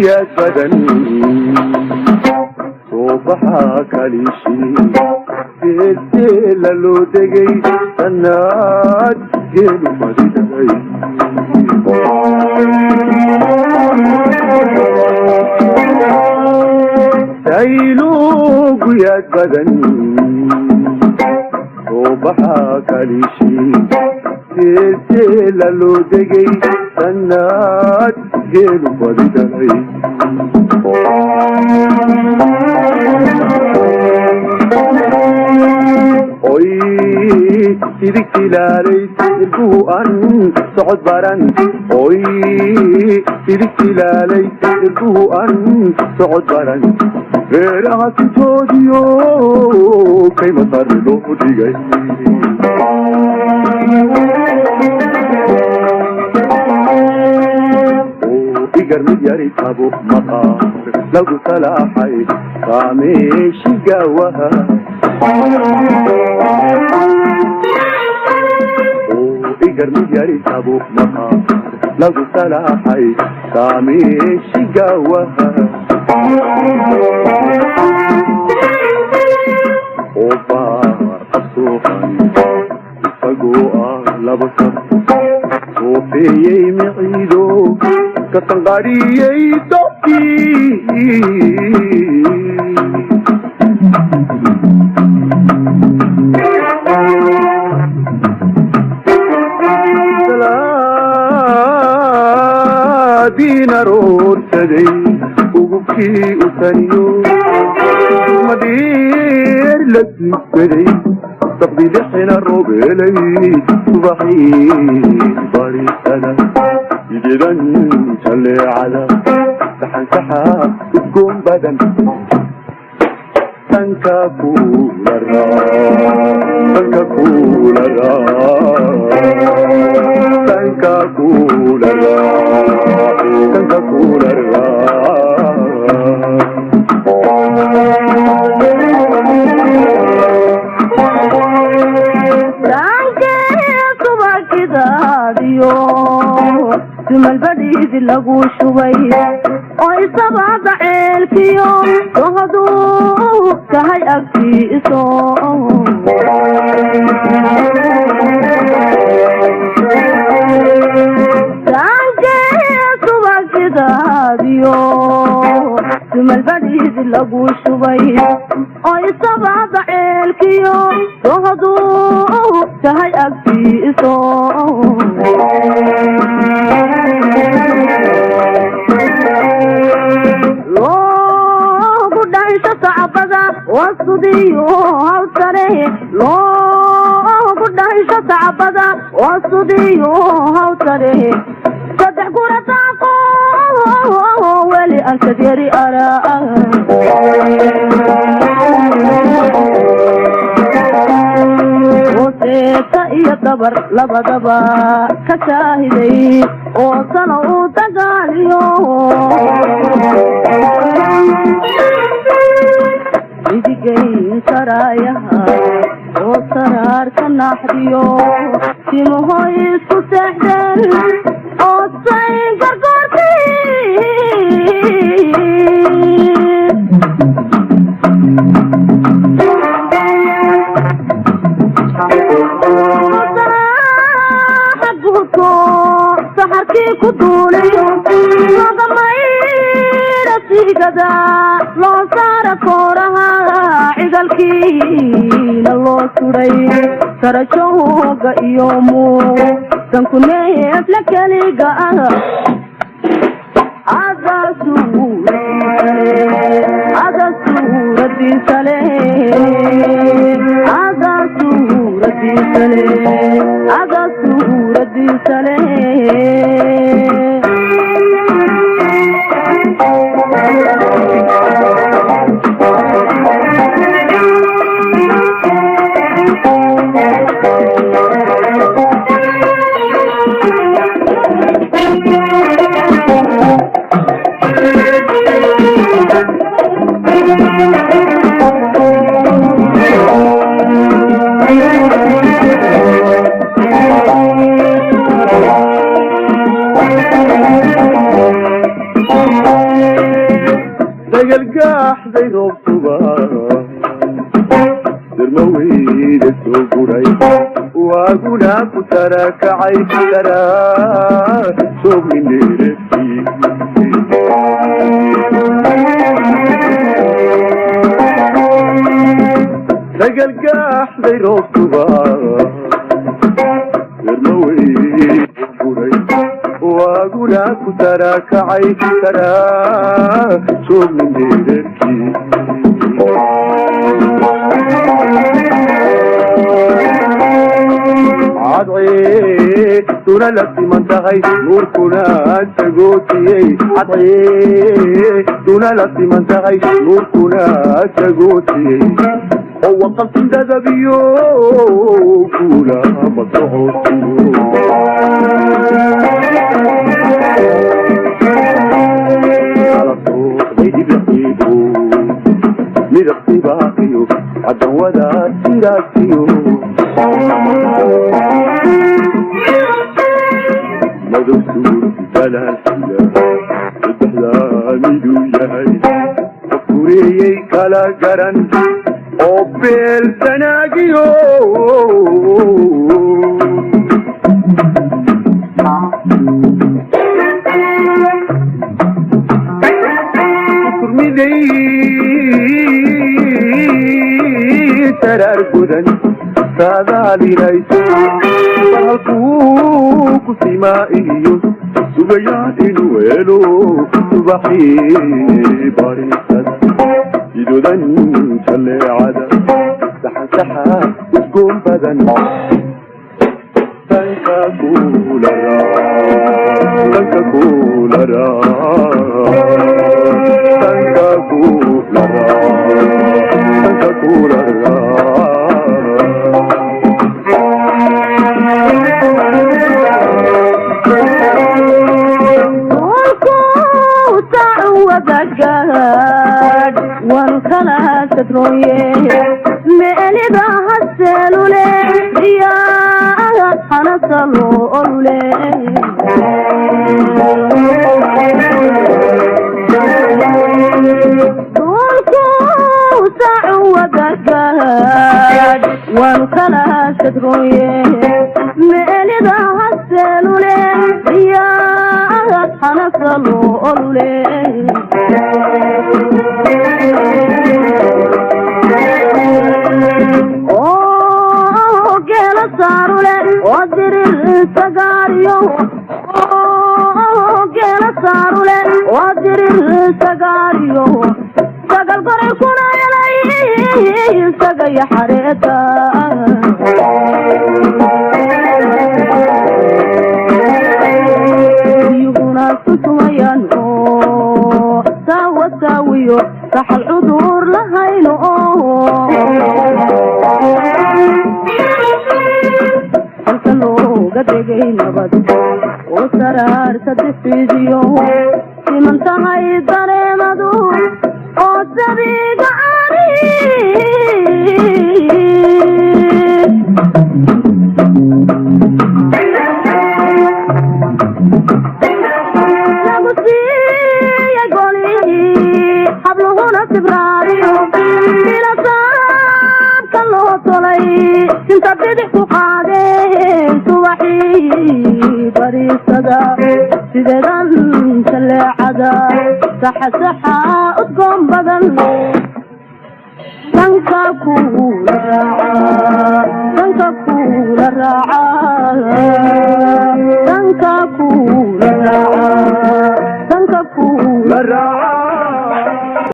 يا بدن صبحا كاليشي تيلا لو دقي سنات جيلو مريداي سايلو يا بدن صبحا كاليشي تيلا لو دقي سنات جيلو مريداي oy sidikilaalay ilbuhu an socod baran oy sidikilaalay ilbuhu an socod baran beeraha sintoodiyo kayma sarri loo dhigay igar mid yari tabo maqaar lagu salaaxay saameeshi gaawaha igar mid yari tabo maqaar lagu salaaxay saameeshi gaawaha obaar qabsuuqan isagoo ah laba sab soofeeyey miciido katanqariyey dobkii salaadiina roorsaday ugubkii u taniyo madheer la duugaday sabdilixina roobelay subaxii bariisada ididan jaleecada saxansaxa udgoon badan tanka kuulada tanka kuulada tanka kuulada tanka kuulada jumal badhiidi lagu shubay oo isabada ceelkiyo dohaduu tahay agtiiso subagidaadiyo jumal badhiidi lagu shubay oo isabada ceelkiyo dohaduu tahay agtiiso loogu dhansho sacbada wasudiyo hawsare loogu dhansho sacbada wasudiyo hawsare saddex gurataaqo weli ankadyari araa seeta iyo dabar labadaba ka shaahiday oo sano u dagaaliyo idigayn saraayaha oo saraar ka naaxdiyo timahoy isku seexdeen oo say saxarkii ku duulayo lagamayra sigada loo saara kooraha cigalkiina loo suray sarajooga iyo muuqdanku neef la keliga ah ada suuradiisale سجل زي ربطبا درمويد السوقري واقونا كترك عيش ترى شوف من نرفي سجل زي ربطبا درمويد السوقري واقونا كترك عيش ترى شوف من نرفي عضعي دون لفت منتهي نور كنا تقوتي عضعي دون لفت منتهي نور كنا تقوتي هو قصد ذبيو كنا مصعوتي على طول بيدي بيحيبو ميرقتي باقيو عدن ودا سيراكيو مدرسور بلاسيا الدحلامي دوياي وكوريي كالا قرن وبيل سناقيو كرميدي سرار قدن سادالي ليس فالكوك سمائيو سبيات الويلو سبحي باريسة يدودن شلي عدا سحا وتكون بدن تنكا كولرا تنكا كولرا تنكا كولرا تنكا كولرا والخلا تدرويه مالي بها السلولة يا أنا صلولة دولكو تعودك والخلا تدرويه مالي بها السلولة يا أنا صلولة ودر السجاريو جينا صارولة ودر السجاريو سجل بريكونا يلاي سجى حريتا يبونا سويانو ساوى ساويو صح العذور لهينو قدقي نبض وسرار تدفيديو من تهي دريمدو وسبيق لابسي يقولي حبلهنا تبراريو بلا صاب كالله طلي انت بدحكو قادين صبحي بريسدا سيدان شلعدا صح صح اتقوم بدن لنكا كول